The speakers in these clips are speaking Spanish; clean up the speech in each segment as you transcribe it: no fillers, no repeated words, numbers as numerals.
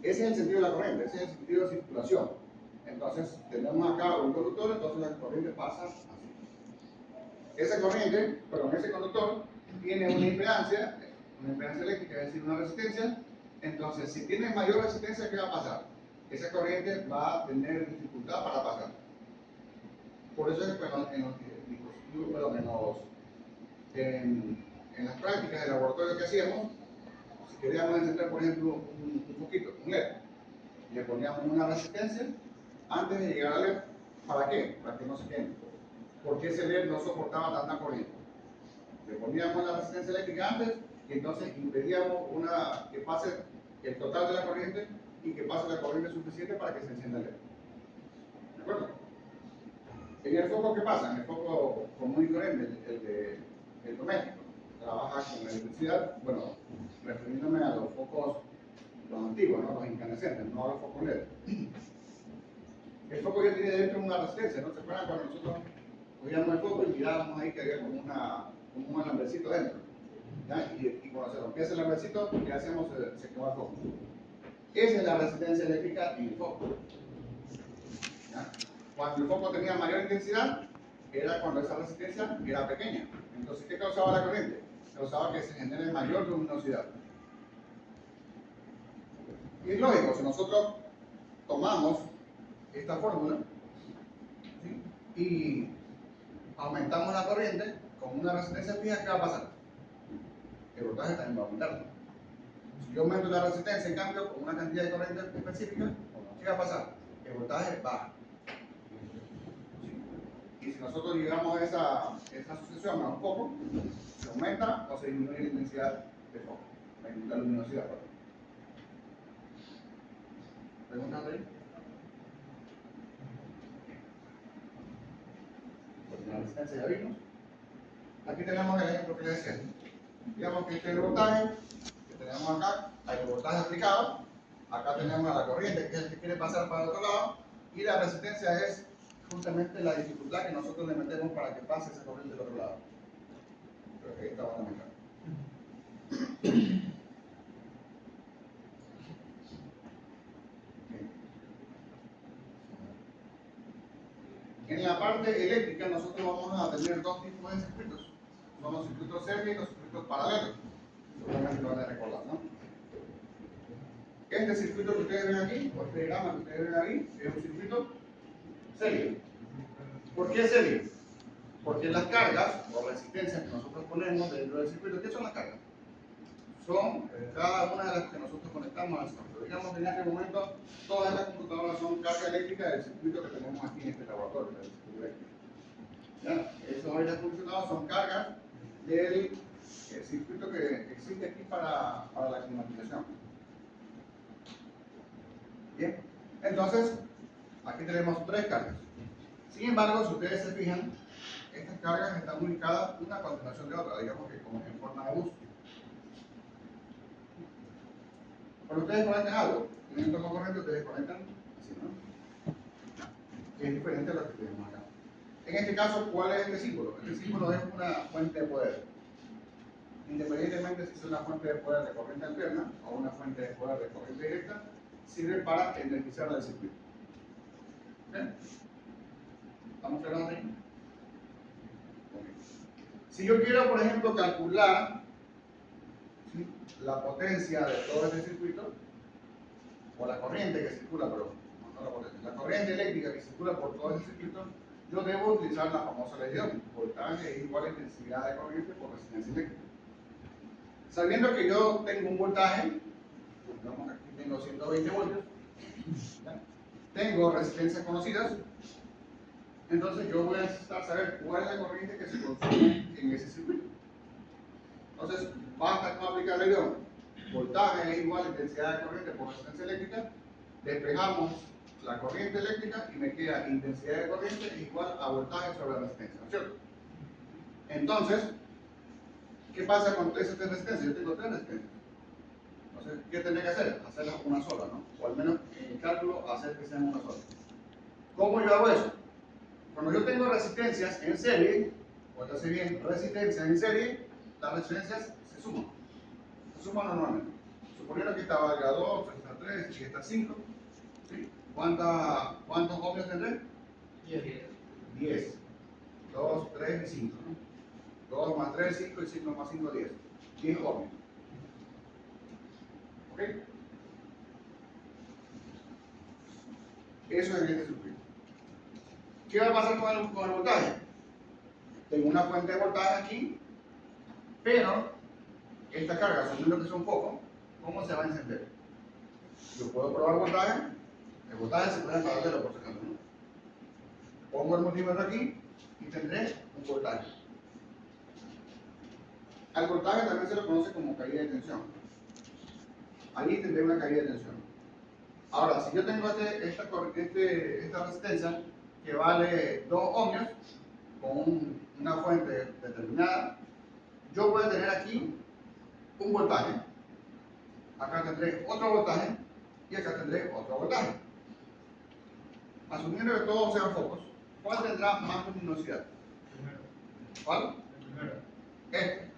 Ese es el sentido de la corriente, ese es el sentido de circulación. Entonces, tenemos acá un conductor, entonces la corriente pasa así. Esa corriente, perdón, ese conductor tiene una impedancia eléctrica, es decir, una resistencia. Entonces, si tiene mayor resistencia, ¿qué va a pasar? Esa corriente va a tener dificultad para pasar. Por eso es que en las prácticas de laboratorio que hacíamos, si queríamos encender, por ejemplo, un foquito, un LED, le poníamos una resistencia antes de llegar al LED. ¿Para qué? Para que no se queme. Porque ese LED no soportaba tanta corriente. Le poníamos la resistencia eléctrica antes y entonces impedíamos que pase el total de la corriente y que pase la corriente suficiente para que se encienda el LED. ¿De acuerdo? En el foco, ¿qué pasa? En el foco común y corriente, el doméstico, trabaja con electricidad, bueno, refiriéndome a los focos, los antiguos, ¿no? Los incandescentes, no a los focos LED. El foco ya tiene dentro una resistencia, ¿no? ¿Se acuerdan cuando nosotros cogíamos el foco y mirábamos ahí que había como un alambrecito dentro? ¿Ya? Y cuando se rompía ese alambrecito, ¿qué hacíamos? Se quemaba el foco. Esa es la resistencia eléctrica en el foco. ¿Ya? Cuando el foco tenía mayor intensidad, era cuando esa resistencia era pequeña. Entonces, ¿qué causaba la corriente? Causaba que se genere mayor luminosidad. Y es lógico, si nosotros tomamos esta fórmula, ¿sí?, y aumentamos la corriente con una resistencia fija, ¿qué va a pasar? El voltaje también va a aumentar. Si yo aumento la resistencia, en cambio, con una cantidad de corriente específica, ¿qué va a pasar? El voltaje baja. Y si nosotros llegamos a esa asociación a un foco, se aumenta o se disminuye la intensidad del foco, la luminosidad. ¿Preguntas ahí? Pues la resistencia ya vimos. Aquí tenemos el ejemplo que les decía. Digamos que este es el voltaje que tenemos acá, hay el voltaje aplicado. Acá tenemos la corriente, que es el que quiere pasar para el otro lado, y la resistencia es justamente la dificultad que nosotros le metemos para que pase esa corriente del otro lado. Creo que ahí está bastante claro. En la parte eléctrica nosotros vamos a tener dos tipos de circuitos. Son los circuitos serios y los circuitos paralelos. Seguramente lo van a recordar, ¿no? Este circuito que ustedes ven aquí, o este diagrama que ustedes ven ahí, es un circuito serio. ¿Por qué serio? Porque las cargas o resistencias que nosotros ponemos dentro del circuito, ¿qué son las cargas? Son cada una de las que nosotros conectamos al circuito. Digamos que en este momento todas las computadoras son carga eléctrica del circuito que tenemos aquí en este laboratorio, del circuito eléctrico. ¿Ya? Esos aires acondicionados son cargas del circuito que existe aquí para la climatización. Bien, entonces aquí tenemos tres cargas. Sin embargo, si ustedes se fijan, estas cargas están ubicadas una a continuación de otra, digamos que como en forma de bus. Cuando ustedes conectan algo, en el tomo corriente ustedes conectan así, ¿no? Que es diferente a lo que tenemos acá. En este caso, ¿cuál es este símbolo? Este símbolo es una fuente de poder. Independientemente si es una fuente de poder de corriente alterna o una fuente de poder de corriente directa, sirve para energizar el circuito. ¿Okay? ¿Estamos claros ahí? Okay. Si yo quiero, por ejemplo, calcular, ¿sí?, la potencia de todo este circuito, o la corriente que circula, pero no la potencia, la corriente eléctrica que circula por todo ese circuito, yo debo utilizar la famosa ley de Ohm. Voltaje es igual a intensidad de corriente por resistencia eléctrica. Sabiendo que yo tengo un voltaje, digamos que aquí tengo 120 voltios, ¿ya?, tengo resistencias conocidas, entonces yo voy a necesitar saber cuál es la corriente que se consume en ese circuito. Entonces, basta con aplicar la ley de Ohm. Voltaje es igual a intensidad de corriente por resistencia eléctrica. Despejamos la corriente eléctrica y me queda intensidad de corriente igual a voltaje sobre resistencia, ¿no es cierto? Entonces, ¿qué pasa con esas tres resistencias? Yo tengo tres resistencias. Entonces, ¿qué tendría que hacer? Hacerlas una sola, ¿no? O al menos en el cálculo hacer que sean una sola. ¿Cómo yo hago eso? Cuando yo tengo resistencias en serie, o ya sé bien, resistencias en serie, las resistencias se suman normalmente. Suponiendo que esta valga 2, esta 3, aquí está 5. ¿Sí? ¿Cuántos ohmios tendré? 10. 2, 3 y 5. ¿No? 2 más 3, 5 y 5 más 5, 10. 10 ohmios. ¿Ok? Eso es en este circuito. ¿Qué va a pasar con el voltaje? Tengo una fuente de voltaje aquí, pero esta carga, asumiendo que es un foco, ¿cómo se va a encender? Yo puedo probar voltaje, el voltaje se puede en paralelo por si acaso, ¿no? Pongo el multímetro aquí y tendré un voltaje. Al voltaje también se lo conoce como caída de tensión. Ahí tendré una caída de tensión. Ahora, si yo tengo esta resistencia que vale 2 ohmios con una fuente determinada, yo voy a tener aquí un voltaje, acá tendré otro voltaje y acá tendré otro voltaje. Asumiendo que todos sean focos, ¿cuál tendrá más luminosidad? ¿Cuál? Este.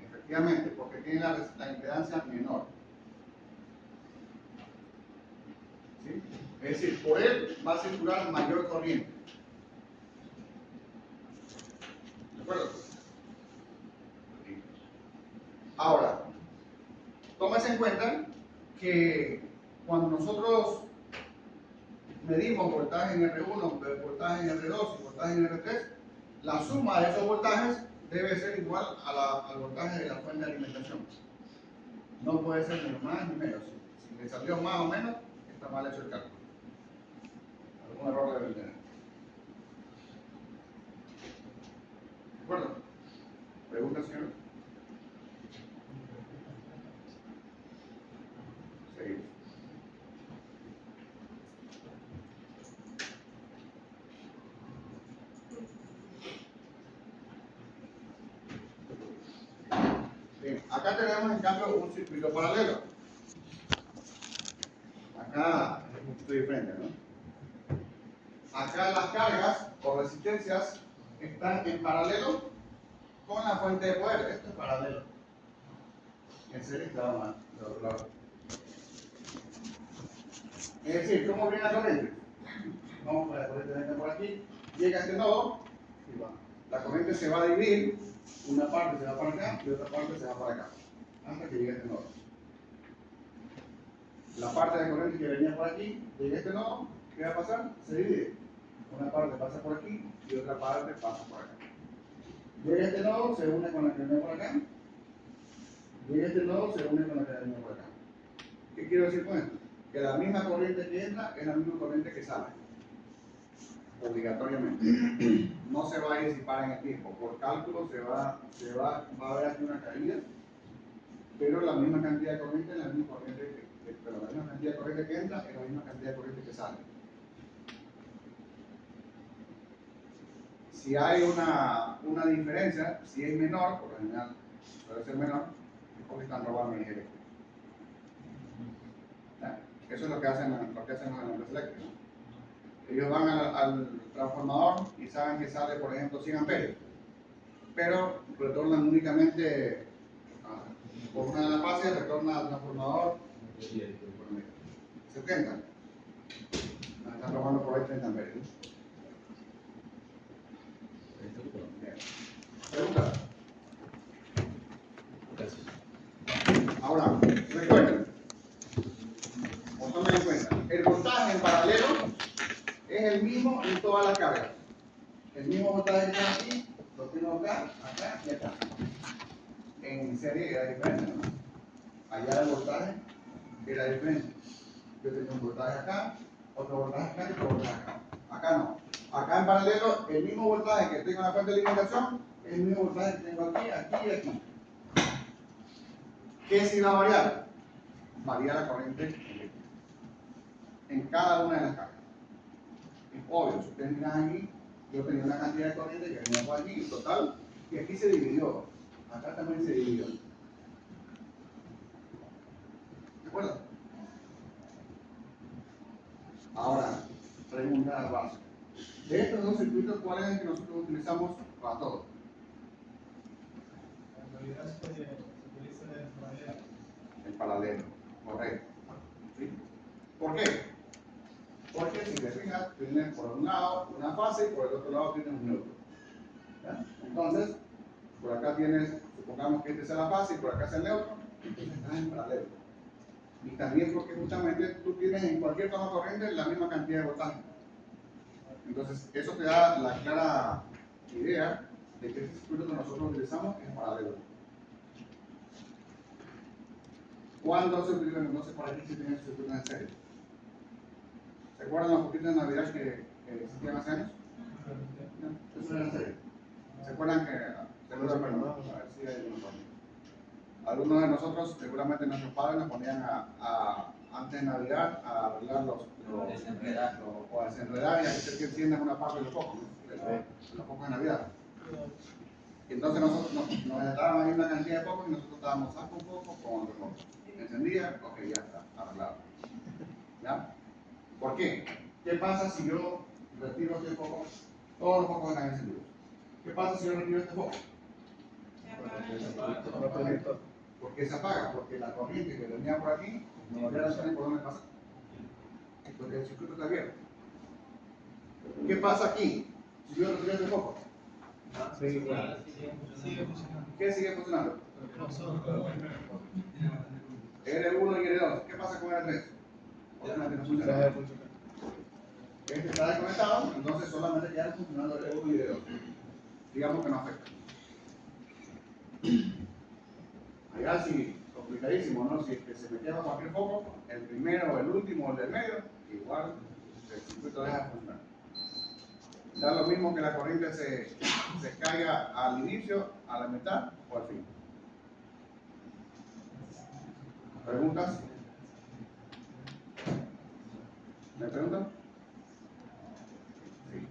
Efectivamente, porque tiene la impedancia menor. ¿Sí? Es decir, por él va a circular mayor corriente. ¿De acuerdo? Sí. Ahora, tómese en cuenta que cuando nosotros medimos voltaje en R1, voltaje en R2 y voltaje en R3, la suma de esos voltajes debe ser igual al voltaje de la fuente de alimentación. No puede ser ni más ni menos. Si le salió más o menos, está mal hecho el cálculo. Algún error debe tener. ¿De acuerdo? ¿Pregunta, señor? Seguimos. Bien, acá tenemos en cambio un circuito paralelo. Acá es un poquito diferente, ¿no? Acá las cargas o resistencias están en paralelo con la fuente de poder. Esto es paralelo. En serio estaba mal, de otro lado. Es decir, ¿cómo viene la corriente? Vamos, la corriente viene por aquí, llega a este nodo y va. La corriente se va a dividir, una parte se va para acá y otra parte se va para acá, hasta que llegue a este nodo. La parte de corriente que venía por aquí, llega a este nodo, ¿qué va a pasar? Se divide. Una parte pasa por aquí y otra parte pasa por acá. Llega a este nodo, se une con la que venía por acá. Llega a este nodo, se une con la que venía por acá. ¿Qué quiero decir con esto? Que la misma corriente que entra es la misma corriente que sale. Obligatoriamente. No se va a disipar en el tiempo. Por cálculo va a haber aquí una caída, pero la misma cantidad de corriente es la misma corriente pero la misma cantidad de corriente que entra es la misma cantidad de corriente que sale. Si hay una diferencia, si es menor, por lo general suele ser menor, es porque están robando energía eléctrica. ¿Ya? Eso es lo que hacen las empresas eléctricas. Ellos van al transformador y saben que sale, por ejemplo, 100 amperios, pero retornan únicamente por una de las fases, retorna al transformador 70. Están robando por ahí 30 amperios. Pregunta. Ahora, recuerden, o tomen en cuenta, el voltaje en paralelo es el mismo en todas las cargas. El mismo voltaje que está aquí, lo tengo acá, acá y acá. En serie era diferente, ¿no? Allá el voltaje era diferente. Yo tengo un voltaje acá, otro voltaje acá y otro voltaje acá. Acá no. Acá en paralelo, el mismo voltaje que tengo en la fuente de alimentación es el mismo voltaje que tengo aquí, aquí y aquí. ¿Qué sí va a variar? Varía la corriente eléctrica en cada una de las cargas. Es obvio, si ustedes miran aquí, yo tenía una cantidad de corriente que venía por aquí, total, y aquí se dividió. Acá también se dividió. ¿De acuerdo? Ahora, pregunta básica. De estos dos circuitos, ¿cuál es el que nosotros utilizamos para todo? En realidad se utiliza el paralelo. El paralelo, correcto. ¿Sí? ¿Por qué? Porque si te fijas, tienes por un lado una fase y por el otro lado tienes un neutro. ¿Ya? Entonces, por acá tienes, supongamos que esta sea la fase y por acá sea el neutro, entonces estás en paralelo. Y también porque justamente tú tienes en cualquier toma corriente la misma cantidad de voltaje. Entonces, eso te da la clara idea de que este circuito que nosotros utilizamos es paralelo. ¿Cuándo se utilizan entonces por aquí si tienen circuitos en serie? ¿Se acuerdan los poquitos de Navidad que existían hace años? No, eso era en serie. ¿Se acuerdan que seguramente no? A ver si hay algunos por ahí. Algunos de nosotros, seguramente nuestros padres nos ponían antes de Navidad a arreglar o a desenredar y a hacer que enciendan una parte de los focos, ¿no? De los focos de Navidad. Y entonces nosotros nos daban ahí una cantidad de focos y nosotros estábamos saco un foco con otro foco. Encendía, ok, ya está, arreglado. ¿Ya? ¿Por qué? ¿Qué pasa si yo retiro este foco? Todos los focos están encendidos. ¿Qué pasa si yo retiro este foco? ¿Por qué se apaga? Porque la corriente que venía por aquí no tiene por dónde pasar. Porque el circuito está abierto. ¿Qué pasa aquí? Si yo retiro este foco. ¿Qué sigue funcionando? R1 y R2. ¿Qué pasa con R3? Obviamente no funciona. Este está desconectado, entonces solamente quedan funcionando R1 y R2. Digamos que no afecta. Allá sí, complicadísimo, ¿no? Si es que se me quema cualquier foco, el primero, el último, el del medio, igual el circuito deja de funcionar. Da lo mismo que la corriente se caiga al inicio, a la mitad o al fin. ¿Preguntas? ¿Me preguntan? Sí.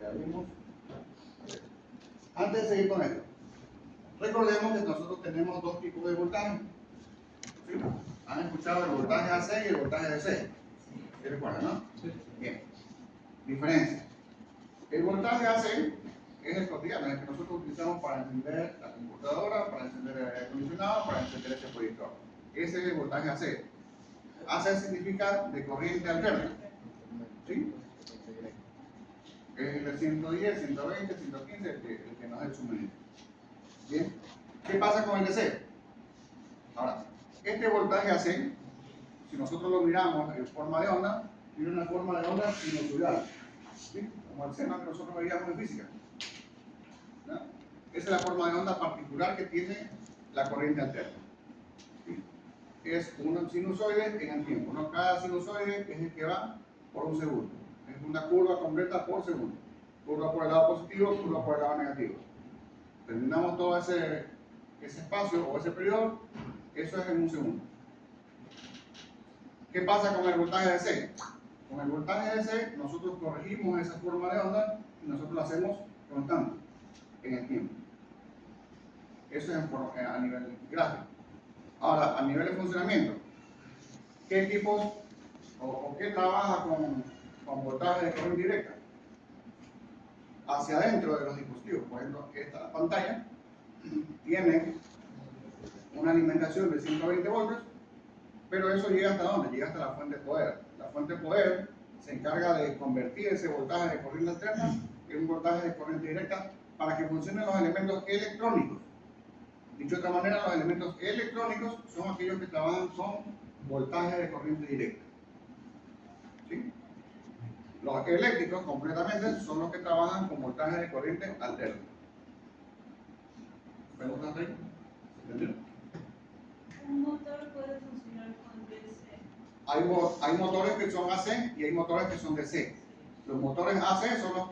Ya vimos. Antes de seguir con esto, recordemos que nosotros tenemos dos tipos de voltaje. ¿Sí? ¿Han escuchado el voltaje AC y el voltaje DC? ¿Sí recuerdan, no? Sí. Bien. Diferencia. El voltaje AC es el cotidiano, el que nosotros utilizamos para encender la computadora, para encender el aire acondicionado, para encender este proyector. Ese es el voltaje AC. AC significa de corriente alterna. ¿Sí? Es el de 110, 120, 115, el que nos da el suministro. Bien. ¿Qué pasa con el DC? Ahora, este voltaje AC, si nosotros lo miramos en forma de onda, tiene una forma de onda sinusoidal. ¿Sí? Como el seno que nosotros veíamos en física. ¿No? Esa es la forma de onda particular que tiene la corriente alterna. ¿Sí? Es un sinusoide en el tiempo, ¿no? Cada sinusoide es el que va por un segundo. Es una curva completa por segundo. Curva por el lado positivo, curva por el lado negativo. Terminamos todo ese espacio o ese periodo, eso es en un segundo. ¿Qué pasa con el voltaje DC? Con el voltaje DC nosotros corregimos esa forma de onda y nosotros lo hacemos constante en el tiempo. Eso es a nivel gráfico. Ahora, a nivel de funcionamiento, ¿qué tipos o qué trabaja con voltaje de corriente directa? Hacia adentro de los dispositivos. Por ejemplo, esta pantalla tiene una alimentación de 120 voltios, pero eso llega hasta ¿dónde? Llega hasta la fuente de poder. La fuente de poder se encarga de convertir ese voltaje de corriente alterna en un voltaje de corriente directa para que funcionen los elementos electrónicos. Dicho de otra manera, los elementos electrónicos son aquellos que trabajan con voltaje de corriente directa. ¿Sí? Los eléctricos, completamente, son los que trabajan con voltaje de corriente alterna. ¿Preguntas ahí? ¿Entendieron? ¿Un motor puede funcionar con DC? Hay motores que son AC y hay motores que son DC. Los motores AC son los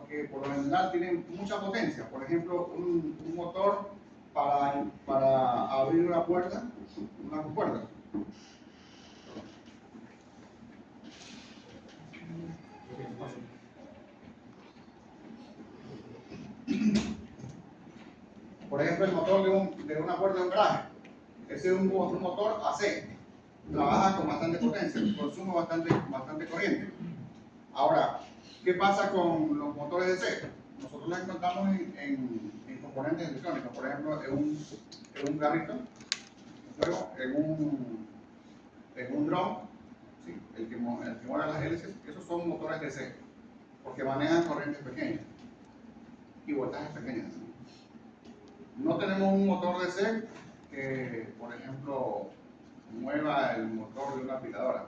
que por lo general tienen mucha potencia. Por ejemplo, un motor para abrir una puerta, una compuerta. Por ejemplo, el motor de una puerta de un garaje. Ese es un motor AC. Trabaja con bastante potencia, consume bastante corriente. Ahora, ¿qué pasa con los motores DC? Nosotros los encontramos en componentes electrónicos, por ejemplo, en un carrito, luego en un dron, ¿sí? el que mueve las hélices, esos son motores DC, porque manejan corrientes pequeñas y voltajes pequeños. No tenemos un motor DC que, por ejemplo, mueva el motor de una aspiradora.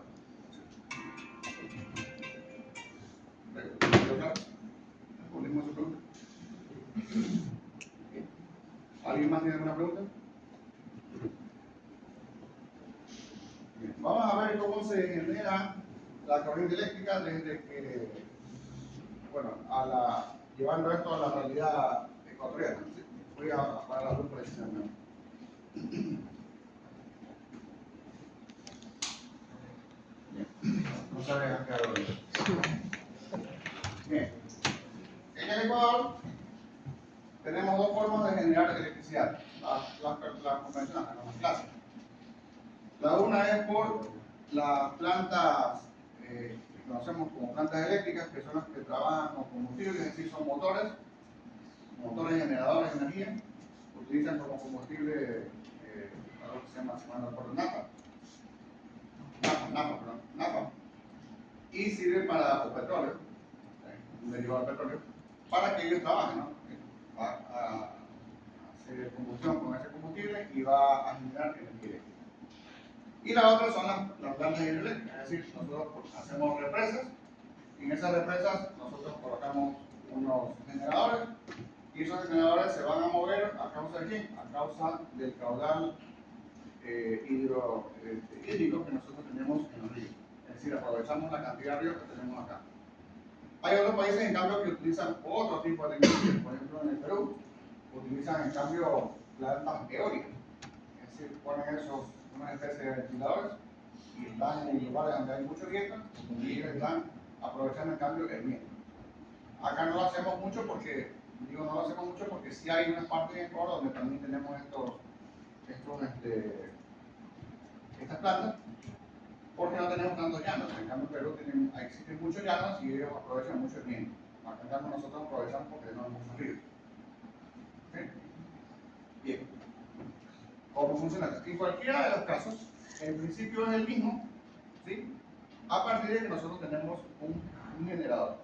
¿Respondimos a su pregunta? ¿Alguien más tiene alguna pregunta? Bien. Vamos a ver cómo se genera la corriente eléctrica desde que, bueno, llevando esto a la realidad ecuatoriana. Voy a apagar la luz por decirlo. No se vean que hago. Bien. En el Ecuador tenemos dos formas de generar electricidad, las convencionales, las clásicas. La una es por las plantas que conocemos como plantas eléctricas, que son las que trabajan con combustible, es decir, son motores generadores de energía, utilizan como combustible algo que se llama, si mal no recuerdo, nafta, y sirve para, o petróleo, un derivado del petróleo, para que ellos trabajen, ¿no? Va a hacer combustión con ese combustible y va a generar energía eléctrica. Y la otra son las plantas hidroeléctricas, es decir, nosotros hacemos represas y en esas represas nosotros colocamos unos generadores y esos generadores se van a mover a causa de ¿quién? A causa del caudal hídrico que nosotros tenemos en los ríos. Es decir, aprovechamos la cantidad de ríos que tenemos acá. Hay otros países, en cambio, que utilizan otro tipo de energía. Por ejemplo, en el Perú, utilizan, en cambio, plantas eólicas. Es decir, ponen una especie de ventiladores y están en lugares donde hay mucho viento y ellos están aprovechando, en cambio, el viento. Acá no lo hacemos mucho porque, sí hay unas partes en Ecuador donde también tenemos estas plantas, porque no tenemos tantos llanos. En cambio, en Perú existen muchos llanos y ellos aprovechan mucho el viento. Acá en cambio nosotros aprovechamos porque no hay mucho río. ¿Sí? Bien. ¿Cómo funciona esto? En cualquiera de los casos, el principio es el mismo, ¿sí? A partir de que nosotros tenemos un generador.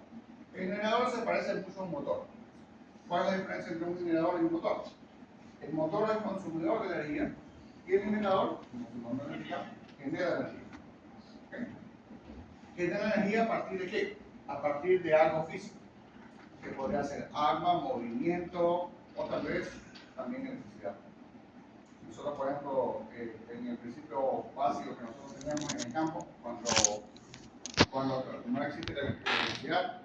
El generador se parece mucho a un motor. ¿Cuál es la diferencia entre un generador y un motor? El motor es consumidor de energía y el generador, como su nombre lo indica, genera energía. ¿Okay? ¿Genera energía a partir de qué? A partir de algo físico, que podría ser agua, movimiento o tal vez también electricidad. Nosotros, por ejemplo, en el principio básico que nosotros tenemos en el campo, cuando no existe la electricidad,